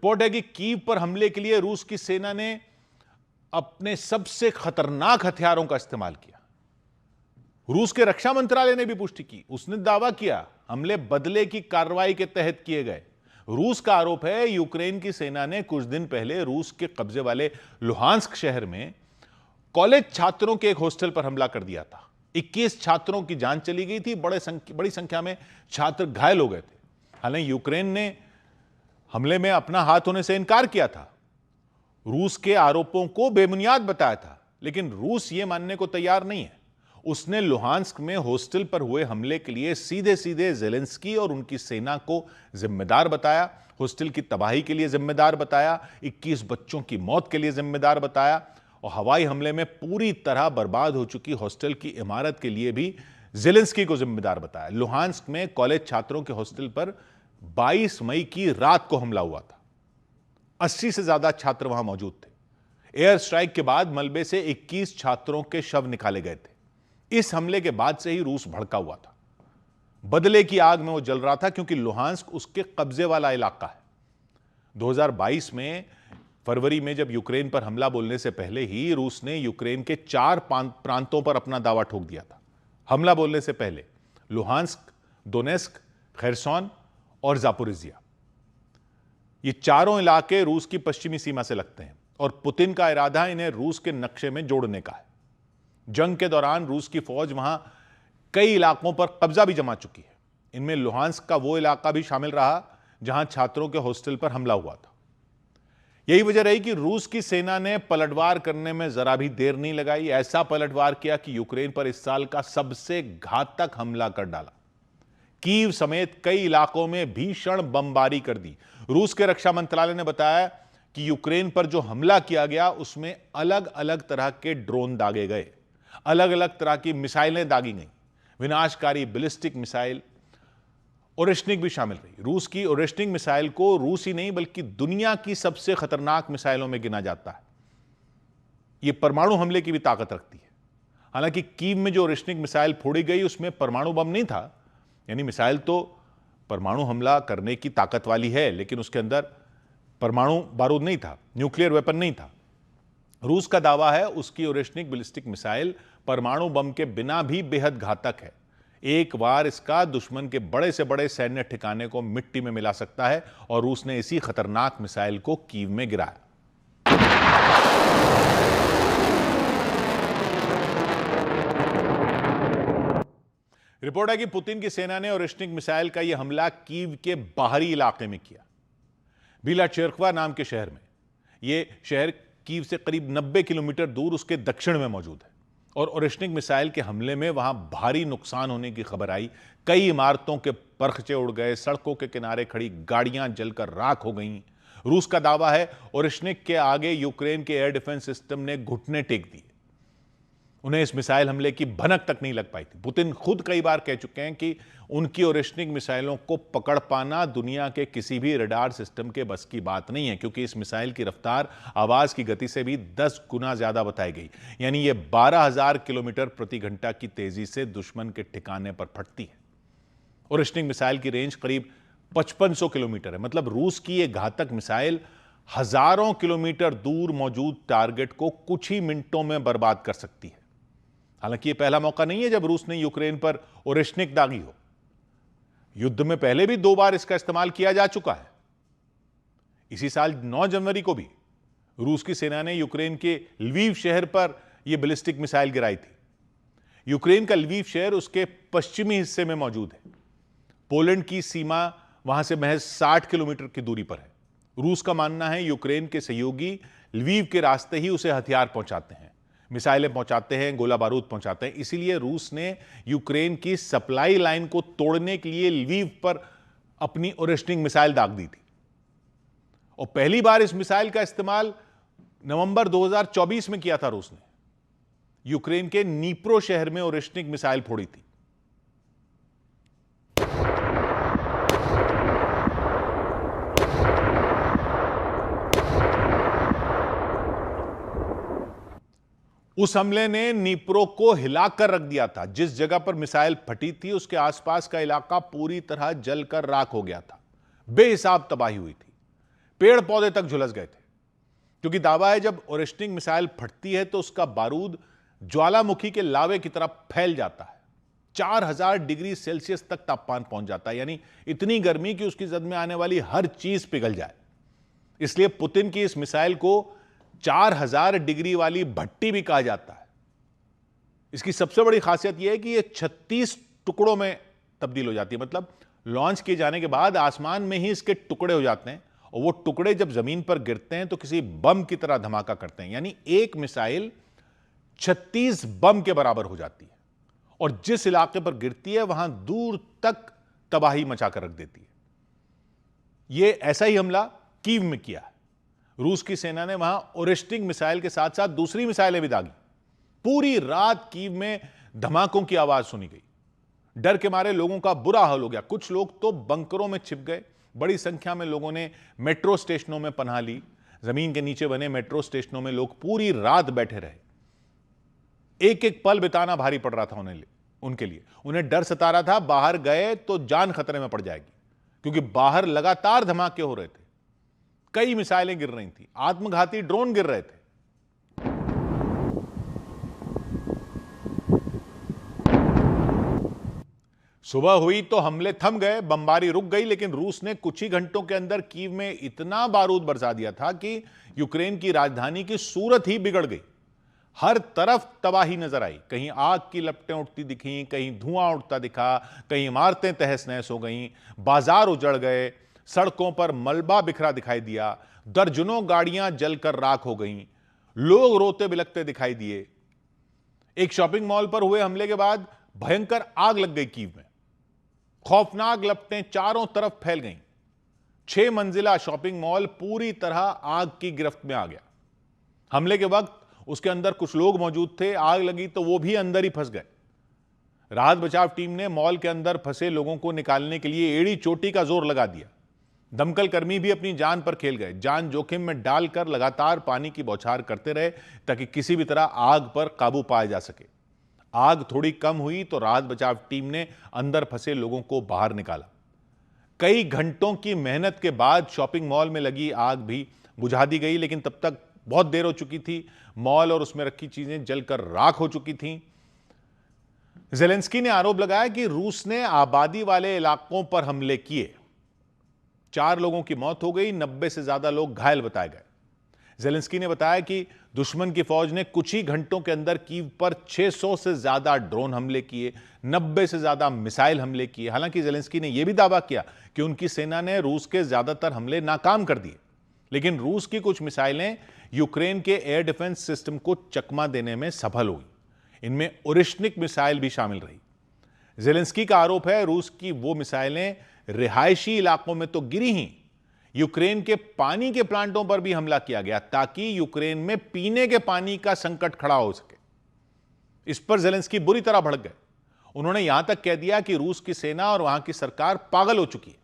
Report है कि Kyiv पर हमले के लिए रूस की सेना ने अपने सबसे खतरनाक हथियारों का इस्तेमाल किया। रूस के रक्षा मंत्रालय ने भी पुष्टि की। उसने दावा किया हमले बदले की कार्रवाई के तहत किए गए। रूस का आरोप है यूक्रेन की सेना ने कुछ दिन पहले रूस के कब्जे वाले लुहांस्क शहर में कॉलेज छात्रों के एक हॉस्टल पर हमला कर दिया था। 21 छात्रों की जान चली गई थी। बड़ी संख्या में छात्र घायल हो गए थे। हालांकि यूक्रेन ने हमले में अपना हाथ होने से इनकार किया था, रूस के आरोपों को बेबुनियाद बताया था, लेकिन रूस यह मानने को तैयार नहीं है। उसने लुहांस्क में हॉस्टल पर हुए हमले के लिए सीधे सीधे ज़ेलेंस्की और उनकी सेना को जिम्मेदार बताया, हॉस्टल की तबाही के लिए जिम्मेदार बताया, 21 बच्चों की मौत के लिए जिम्मेदार बताया और हवाई हमले में पूरी तरह बर्बाद हो चुकी हॉस्टल की इमारत के लिए भी ज़ेलेंस्की को जिम्मेदार बताया। लुहांस्क में कॉलेज छात्रों के हॉस्टल पर 22 मई की रात को हमला हुआ था। 80 से ज्यादा छात्र वहां मौजूद थे। एयर स्ट्राइक के बाद मलबे से 21 छात्रों के शव निकाले गए थे। इस हमले के बाद से ही रूस भड़का हुआ था। बदले की आग में वो जल रहा था, क्योंकि लुहांस्क उसके कब्जे वाला इलाका है। 2022 में फरवरी में जब यूक्रेन पर हमला बोलने से पहले ही रूस ने यूक्रेन के 4 प्रांतों पर अपना दावा ठोक दिया था। हमला बोलने से पहले लुहांस्क, दोनेस्क, खेरसॉन और जापोरिजिया, ये चारों इलाके रूस की पश्चिमी सीमा से लगते हैं और पुतिन का इरादा इन्हें रूस के नक्शे में जोड़ने का है। जंग के दौरान रूस की फौज वहां कई इलाकों पर कब्जा भी जमा चुकी है। इनमें लुहांस्क का वो इलाका भी शामिल रहा जहां छात्रों के हॉस्टल पर हमला हुआ था। यही वजह रही कि रूस की सेना ने पलटवार करने में जरा भी देर नहीं लगाई। ऐसा पलटवार किया कि यूक्रेन पर इस साल का सबसे घातक हमला कर डाला। कीव समेत कई इलाकों में भीषण बमबारी कर दी। रूस के रक्षा मंत्रालय ने बताया कि यूक्रेन पर जो हमला किया गया उसमें अलग अलग तरह के ड्रोन दागे गए, अलग अलग तरह की मिसाइलें दागी गई। विनाशकारी बैलिस्टिक मिसाइल ओरेश्निक भी शामिल रही। रूस की ओरेश्निक मिसाइल को रूस ही नहीं बल्कि दुनिया की सबसे खतरनाक मिसाइलों में गिना जाता है। यह परमाणु हमले की भी ताकत रखती है। हालांकि कीव में जो ओरेश्निक मिसाइल फोड़ी गई उसमें परमाणु बम नहीं था, यानी मिसाइल तो परमाणु हमला करने की ताकत वाली है, लेकिन उसके अंदर परमाणु बारूद नहीं था, न्यूक्लियर वेपन नहीं था। रूस का दावा है उसकी ओरेश्निक बैलिस्टिक मिसाइल परमाणु बम के बिना भी बेहद घातक है। एक बार इसका दुश्मन के बड़े से बड़े सैन्य ठिकाने को मिट्टी में मिला सकता है और रूस ने इसी खतरनाक मिसाइल को कीव में गिराया। रिपोर्ट है कि पुतिन की सेना ने ओरेश्निक मिसाइल का यह हमला कीव के बाहरी इलाके में किया, बिला चेरखवा नाम के शहर में। यह शहर कीव से करीब 90 किलोमीटर दूर उसके दक्षिण में मौजूद है और ओरेश्निक मिसाइल के हमले में वहां भारी नुकसान होने की खबर आई। कई इमारतों के परखचे उड़ गए, सड़कों के किनारे खड़ी गाड़ियां जलकर राख हो गईं। रूस का दावा है ओरेश्निक के आगे यूक्रेन के एयर डिफेंस सिस्टम ने घुटने टेक दिए। उन्हें इस मिसाइल हमले की भनक तक नहीं लग पाई थी। पुतिन खुद कई बार कह चुके हैं कि उनकी ओरेश्निक मिसाइलों को पकड़ पाना दुनिया के किसी भी रडार सिस्टम के बस की बात नहीं है, क्योंकि इस मिसाइल की रफ्तार आवाज की गति से भी 10 गुना ज्यादा बताई गई। यानी यह 12,000 किलोमीटर प्रति घंटा की तेजी से दुश्मन के ठिकाने पर फटती है। ओरेश्निक मिसाइल की रेंज करीब 5500 किलोमीटर है। मतलब रूस की यह घातक मिसाइल हजारों किलोमीटर दूर मौजूद टारगेट को कुछ ही मिनटों में बर्बाद कर सकती है। हालांकि यह पहला मौका नहीं है जब रूस ने यूक्रेन पर ओरेश्निक दागी हो। युद्ध में पहले भी 2 बार इसका इस्तेमाल किया जा चुका है। इसी साल 9 जनवरी को भी रूस की सेना ने यूक्रेन के लवीव शहर पर यह बैलिस्टिक मिसाइल गिराई थी। यूक्रेन का लवीव शहर उसके पश्चिमी हिस्से में मौजूद है। पोलैंड की सीमा वहां से महज 60 किलोमीटर की दूरी पर है। रूस का मानना है यूक्रेन के सहयोगी लवीव के रास्ते ही उसे हथियार पहुंचाते हैं, मिसाइलें पहुंचाते हैं, गोला बारूद पहुंचाते हैं। इसीलिए रूस ने यूक्रेन की सप्लाई लाइन को तोड़ने के लिए लवीव पर अपनी ओरेश्निक मिसाइल दाग दी थी। और पहली बार इस मिसाइल का इस्तेमाल नवंबर 2024 में किया था रूस ने। यूक्रेन के नीप्रो शहर में ओरेश्निक मिसाइल फोड़ी थी। उस हमले ने नीप्रो को हिलाकर रख दिया था। जिस जगह पर मिसाइल फटी थी उसके आसपास का इलाका पूरी तरह जलकर राख हो गया था। बेहिसाब तबाही हुई थी। पेड़ पौधे तक झुलस गए थे, क्योंकि दावा है जब ओरेस्निक मिसाइल फटती है तो उसका बारूद ज्वालामुखी के लावे की तरह फैल जाता है। 4000 डिग्री सेल्सियस तक तापमान पहुंच जाता है, यानी इतनी गर्मी कि उसकी जद में आने वाली हर चीज पिघल जाए। इसलिए पुतिन की इस मिसाइल को 4000 डिग्री वाली भट्टी भी कहा जाता है। इसकी सबसे बड़ी खासियत यह है कि यह 36 टुकड़ों में तब्दील हो जाती है, मतलब लॉन्च किए जाने के बाद आसमान में ही इसके टुकड़े हो जाते हैं, और वो टुकड़े जब जमीन पर गिरते हैं तो किसी बम की तरह धमाका करते हैं। यानी एक मिसाइल 36 बम के बराबर हो जाती है, और जिस इलाके पर गिरती है वहां दूर तक तबाही मचाकर रख देती है। यह ऐसा ही हमला कीव में किया है। रूस की सेना ने वहां ओरेस्निक मिसाइल के साथ साथ दूसरी मिसाइलें भी दागी। पूरी रात कीव में धमाकों की आवाज सुनी गई। डर के मारे लोगों का बुरा हाल हो गया। कुछ लोग तो बंकरों में छिप गए। बड़ी संख्या में लोगों ने मेट्रो स्टेशनों में पनाह ली। जमीन के नीचे बने मेट्रो स्टेशनों में लोग पूरी रात बैठे रहे। एक एक पल बिताना भारी पड़ रहा था उनके लिए। उन्हें डर सता रहा था, बाहर गए तो जान खतरे में पड़ जाएगी, क्योंकि बाहर लगातार धमाके हो रहे थे। कई मिसाइलें गिर रही थी, आत्मघाती ड्रोन गिर रहे थे। सुबह हुई तो हमले थम गए, बमबारी रुक गई, लेकिन रूस ने कुछ ही घंटों के अंदर कीव में इतना बारूद बरसा दिया था कि यूक्रेन की राजधानी की सूरत ही बिगड़ गई। हर तरफ तबाही नजर आई। कहीं आग की लपटें उठती दिखीं, कहीं धुआं उठता दिखा, कहीं इमारतें तहस नहस हो गईं, बाजार उजड़ गए, सड़कों पर मलबा बिखरा दिखाई दिया, दर्जनों गाड़ियां जलकर राख हो गईं, लोग रोते बिलखते दिखाई दिए। एक शॉपिंग मॉल पर हुए हमले के बाद भयंकर आग लग गई कीव में। खौफनाक लपटें चारों तरफ फैल गईं। 6 मंजिला शॉपिंग मॉल पूरी तरह आग की गिरफ्त में आ गया। हमले के वक्त उसके अंदर कुछ लोग मौजूद थे। आग लगी तो वो भी अंदर ही फंस गए। राहत बचाव टीम ने मॉल के अंदर फंसे लोगों को निकालने के लिए एड़ी चोटी का जोर लगा दिया। दमकल कर्मी भी अपनी जान पर खेल गए। जान जोखिम में डालकर लगातार पानी की बौछार करते रहे ताकि किसी भी तरह आग पर काबू पाया जा सके। आग थोड़ी कम हुई तो राहत बचाव टीम ने अंदर फंसे लोगों को बाहर निकाला। कई घंटों की मेहनत के बाद शॉपिंग मॉल में लगी आग भी बुझा दी गई, लेकिन तब तक बहुत देर हो चुकी थी। मॉल और उसमें रखी चीजें जलकर राख हो चुकी थीं। ज़ेलेंस्की ने आरोप लगाया कि रूस ने आबादी वाले इलाकों पर हमले किए। 4 लोगों की मौत हो गई, 90 से ज्यादा लोग घायल बताए गए। ज़ेलेंस्की ने बताया कि दुश्मन की फौज ने कुछ ही घंटों के अंदर कीव पर 600 से ज्यादा ड्रोन हमले किए, 90 से ज्यादा मिसाइल हमले किए। हालांकि ज़ेलेंस्की ने यह भी दावा किया कि उनकी सेना ने रूस के ज्यादातर हमले नाकाम कर दिए, लेकिन रूस की कुछ मिसाइलें यूक्रेन के एयर डिफेंस सिस्टम को चकमा देने में सफल हुई। इनमें ओरेस्निक मिसाइल भी शामिल रही। ज़ेलेंस्की का आरोप है रूस की वो मिसाइलें रिहायशी इलाकों में तो गिरी ही, यूक्रेन के पानी के प्लांटों पर भी हमला किया गया ताकि यूक्रेन में पीने के पानी का संकट खड़ा हो सके। इस पर ज़ेलेंस्की बुरी तरह भड़क गए। उन्होंने यहां तक कह दिया कि रूस की सेना और वहां की सरकार पागल हो चुकी है।